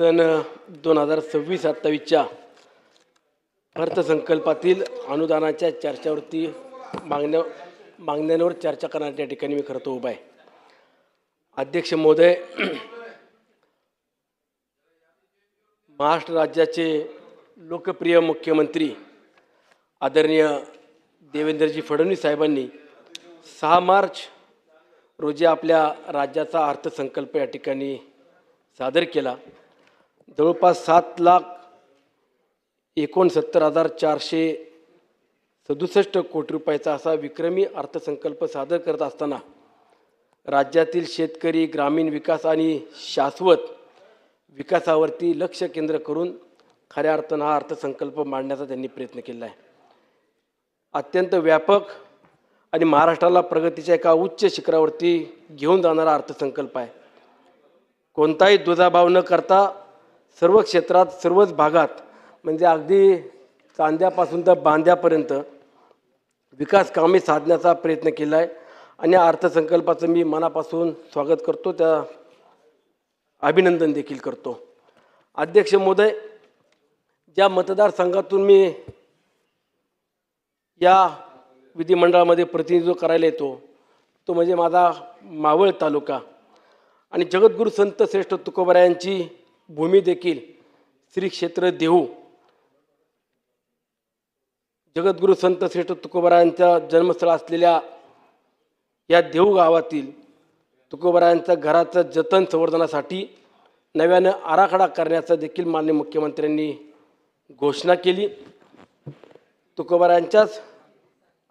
सन 2026-27च्या अर्थसंकल्पातील अनुदानाच्या चर्चावरती मागण्यांवर चर्चा करण्याच्या ठिकाणी मी खरं तर उभा आहे. अध्यक्ष महोदय, महाराष्ट्र राज्याचे लोकप्रिय मुख्यमंत्री आदरणीय देवेंद्रजी फडणवीस साहेबांनी 6 मार्च रोजी आपल्या राज्याचा अर्थसंकल्प या ठिकाणी सादर केला. जवळपास 7,69,467 कोटी रुपयाचा असा विक्रमी अर्थसंकल्प सादर करत असताना राज्यातील शेतकरी, ग्रामीण विकास आणि शाश्वत विकासावरती लक्ष केंद्र करून खऱ्या अर्थानं हा अर्थसंकल्प मांडण्याचा त्यांनी प्रयत्न केला आहे. अत्यंत व्यापक आणि महाराष्ट्राला प्रगतीच्या एका उच्च शिखरावरती घेऊन जाणारा अर्थसंकल्प आहे. कोणताही दुजाभाव न करता सर्व क्षेत्रात, सर्वच भागात, म्हणजे अगदी चांद्यापासून तर बांद्यापर्यंत विकास कामे साधण्याचा प्रयत्न केला आहे आणि या अर्थसंकल्पाचं मी मनापासून स्वागत करतो, त्या अभिनंदन देखील करतो. अध्यक्ष महोदय, ज्या मतदारसंघातून मी या विधिमंडळामध्ये प्रतिनिधित्व करायला येतो तो म्हणजे माझा मावळ तालुका आणि जगद्गुरू संत श्रेष्ठ तुकोबरायांची भूमी देखील श्री क्षेत्र देहू. जगद्गुरू संत श्रेष्ठ तुकोबरायांच्या जन्मस्थळ असलेल्या या देहू गावातील तुकोबरायांच्या घराचं जतन संवर्धनासाठी नव्यानं आराखडा करण्याचा देखील माननीय मुख्यमंत्र्यांनी घोषणा केली. तुकोबरायांच्याच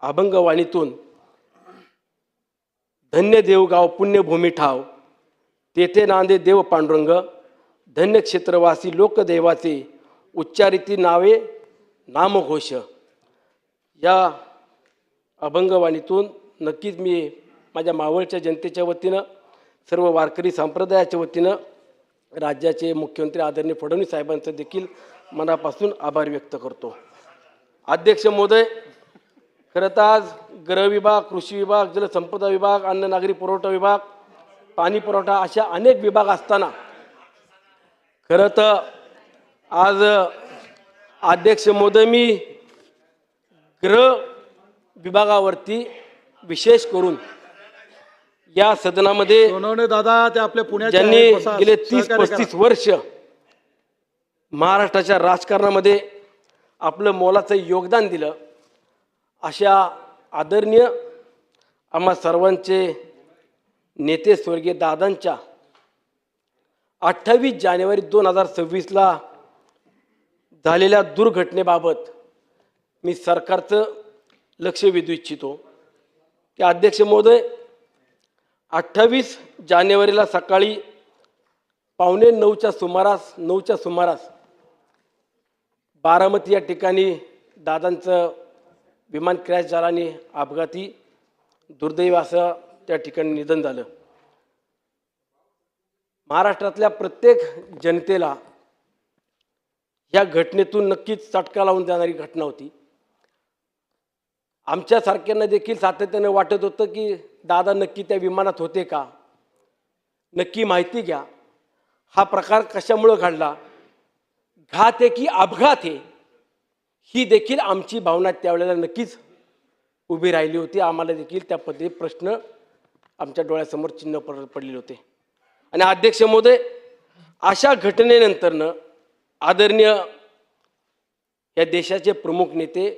अभंगवाणीतून धन्य देवगाव पुण्यभूमी ठाव, तेथे नांदे देव पांडुरंग, धन्य क्षेत्रवासी लोकदैवाचे, उच्चारिती नावे नामघोष. या अभंगवाणीतून नक्कीच मी माझ्या मावळच्या जनतेच्या वतीनं, सर्व वारकरी संप्रदायाच्या वतीनं राज्याचे मुख्यमंत्री आदरणीय फडणवीस साहेबांचं देखील मनापासून आभार व्यक्त करतो. अध्यक्ष महोदय, खरं तर आज गृह विभाग, कृषी विभाग, जलसंपदा विभाग, अन्न नागरी पुरवठा विभाग, पाणी पुरवठा अशा अनेक विभाग असताना खरं तर आज अध्यक्ष महोदय मी गृह विभागावरती विशेष करून या सदनामध्ये दादा ते आपल्या पुण्याच्या ज्यांनी गेले 30-35 वर्ष महाराष्ट्राच्या राजकारणामध्ये आपलं मोलाचं योगदान दिलं अशा आदरणीय आम्हा सर्वांचे नेते स्वर्गीय दादांच्या 28 जानेवारी 2026 झालेल्या दुर्घटनेबाबत मी सरकारचं लक्ष वेधू इच्छितो की अध्यक्ष महोदय, 28 जानेवारीला सकाळी 8:45च्या सुमारास बारामती या ठिकाणी दादांचं विमान क्रॅश झालं आणि अपघाती दुर्दैव असं त्या ठिकाणी निधन झालं. महाराष्ट्रातल्या प्रत्येक जनतेला या घटनेतून नक्कीच चटका लावून देणारी घटना होती. आमच्यासारख्यांना देखील सातत्याने वाटत होतं की दादा नक्की त्या विमानात होते का, नक्की माहिती घ्या, हा प्रकार कशामुळं घडला, घात आहे की अपघात आहे, ही देखील आमची भावना त्यावेळेला नक्कीच उभी राहिली होती. आम्हाला देखील त्या पद्धतीने प्रश्न आमच्या डोळ्यासमोर चिन्ह पडलेले होते. आणि अध्यक्ष महोदय, अशा घटनेनंतरनं आदरणीय या देशाचे प्रमुख नेते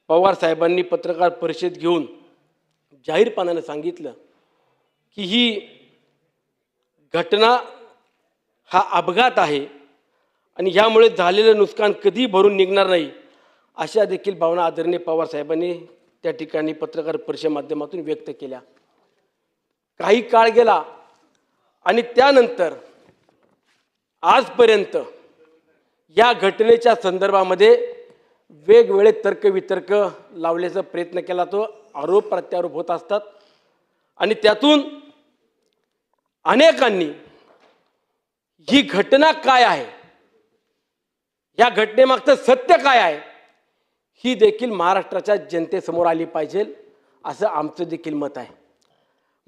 पवार साहेबांनी पत्रकार परिषद घेऊन जाहीरपणाने सांगितलं की ही घटना हा अपघात आहे आणि ह्यामुळे झालेलं नुकसान कधी भरून निघणार नाही, अशा देखील भावना आदरणीय पवार साहेबांनी त्या ठिकाणी पत्रकार परिषदेच्या माध्यमातून व्यक्त केल्या. काही काळ गेला आणि त्यानंतर आजपर्यंत या घटनेच्या संदर्भामध्ये वेगवेगळे तर्कवितर्क लावण्याचा प्रयत्न केला, तो आरोप प्रत्यारोप होत असतात आणि त्यातून अनेकांनी ही घटना काय आहे, या घटनेमागचं सत्य काय आहे, ही देखील महाराष्ट्राच्या जनतेसमोर आली पाहिजे असं आमचं देखील मत आहे.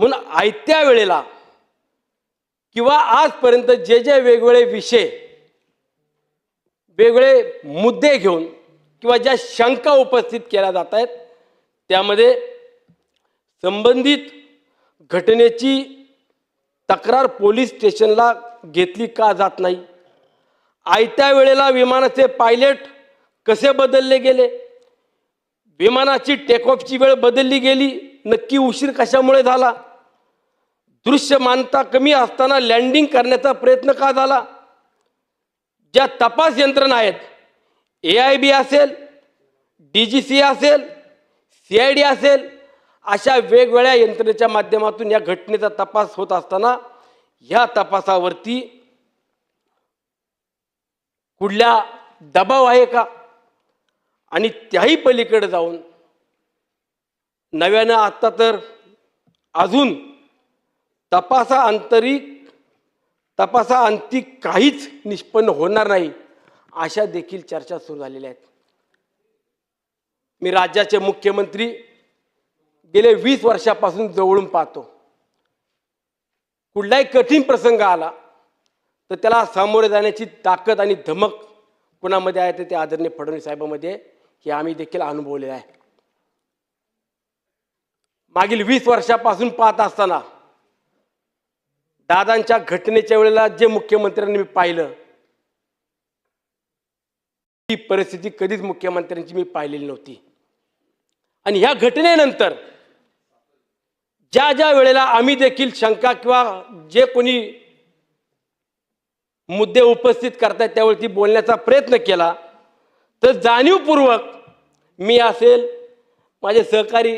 म्हणून आयत्या वेळेला किंवा आजपर्यंत जे जे वेगवेगळे विषय वेगळे मुद्दे घेऊन किंवा ज्या शंका उपस्थित केल्या जात आहेत त्यामध्ये संबंधित घटनेची तक्रार पोलीस स्टेशनला घेतली का जात नाही, आयत्या वेळेला विमानाचे पायलट कसे बदलले गेले, विमानाची टेकऑफची वेळ बदलली गेली, नक्की उशीर कशामुळे झाला, दृश्यमानता कमी असताना लँडिंग करण्याचा प्रयत्न का झाला, ज्या तपास यंत्रणा आहेत AIB असेल, DGC असेल, CID असेल, अशा वेगवेगळ्या यंत्रणेच्या माध्यमातून या घटनेचा तपास होत असताना ह्या तपासावरती कुठला दबाव आहे का, आणि त्याही पलीकडे जाऊन नव्यानं आता तर अजून तपासाअंती काहीच निष्पन्न होणार नाही अशा देखील चर्चा सुरू झालेल्या आहेत. मी राज्याचे मुख्यमंत्री गेले 20 वर्षापासून जवळून पाहतो. कुठलाही कठीण प्रसंग आला तर त्याला सामोरे जाण्याची ताकद आणि धमक कुणामध्ये आहे ते आदरणीय फडणवीस साहेबांमध्ये हे आम्ही देखील अनुभवलेलं आहे. मागील 20 वर्षापासून पाहत असताना दादांच्या घटनेच्या वेळेला जे मुख्यमंत्र्यांनी मी पाहिलं ती परिस्थिती कधीच मुख्यमंत्र्यांची मी पाहिलेली नव्हती. आणि ह्या घटनेनंतर ज्या ज्या वेळेला आम्ही देखील शंका किंवा जे कोणी मुद्दे उपस्थित करतायत त्यावरती बोलण्याचा प्रयत्न केला तर जाणीवपूर्वक मी असेल, माझे सहकारी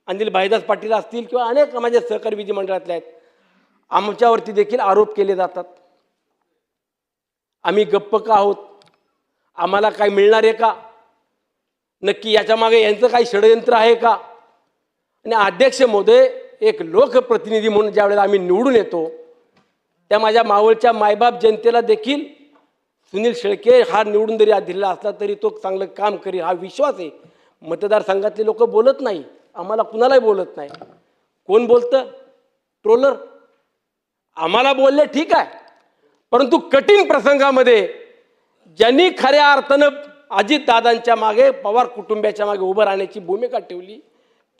अनिल भाईदास पाटील असतील किंवा अनेक माझे सहकारी विधिमंडळातले आहेत, आमच्यावरती देखील आरोप केले जातात. आम्ही गप्प का आहोत, आम्हाला काय मिळणार आहे का, नक्की याच्या मागे यांचं काही षडयंत्र आहे का. आणि अध्यक्ष महोदय, एक लोकप्रतिनिधी म्हणून ज्या वेळेला आम्ही निवडून येतो त्या माझ्या मावळच्या मायबाप जनतेला देखील सुनील शेळके हा निवडून जरी दिलेला असला तरी तो चांगलं काम करी हा विश्वास आहे. मतदारसंघातले लोक बोलत नाही, आम्हाला कुणालाही बोलत नाही. कोण बोलतं? ट्रोलर. आम्हाला बोलले ठीक आहे, परंतु कठीण प्रसंगामध्ये ज्यांनी खऱ्या अर्थानं अजितदादांच्या मागे, पवार कुटुंबाच्या मागे उभं राहण्याची भूमिका ठेवली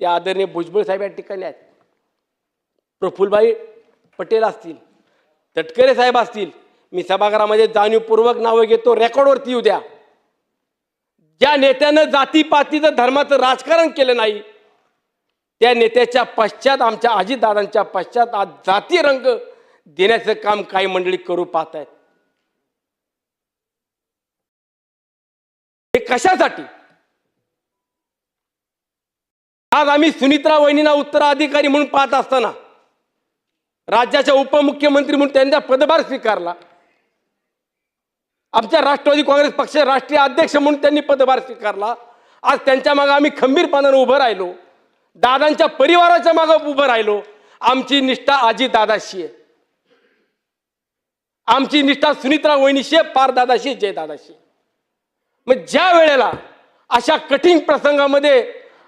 ते आदरणीय भुजबळ साहेब या ठिकाणी आहेत. प्रफुल्लभाई पटेल असतील, तटकरे साहेब असतील, मी सभागृहामध्ये जाणीवपूर्वक नावं घेतो, रेकॉर्डवरती येऊ द्या. ज्या नेत्यानं जातीपातीचं धर्माचं राजकारण केलं नाही त्या नेत्याच्या पश्चात, आमच्या अजितदादांच्या पश्चात आज जाती रंग देण्याचं काम काही मंडळी करू पाहत आहेत. हे कशासाठी? आज आम्ही सुनित्रा वहिनींना उत्तराधिकारी म्हणून पाहत असताना, राज्याच्या उपमुख्यमंत्री म्हणून त्यांचा पदभार स्वीकारला, आमच्या राष्ट्रवादी काँग्रेस पक्ष राष्ट्रीय अध्यक्ष म्हणून त्यांनी पदभार स्वीकारला. आज त्यांच्या मागे आम्ही खंबीरपणाने उभं राहिलो, दादांच्या परिवाराच्या मागे उभं राहिलो. आमची निष्ठा अजितदादाशी आहे, आमची निष्ठा सुनित्रा वहिनीशी, पार दादाशी, जय दादाशी. मग ज्या वेळेला अशा कठीण प्रसंगामध्ये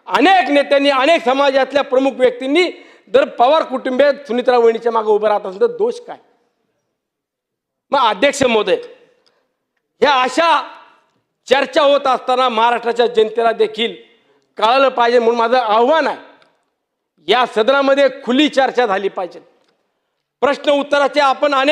अनेक नेत्यांनी, अनेक समाजातल्या प्रमुख व्यक्तींनी जर पवार कुटुंबियात सुनित्रा वहिनीच्या मागे उभं राहत असेल तर दोष काय? मग अध्यक्ष महोदय, ह्या अशा चर्चा होत असताना महाराष्ट्राच्या जनतेला देखील कळलं पाहिजे म्हणून माझं आव्हान आहे, या सदनामध्ये खुली चर्चा झाली पाहिजे. प्रश्न उत्तराचे आपण अनेक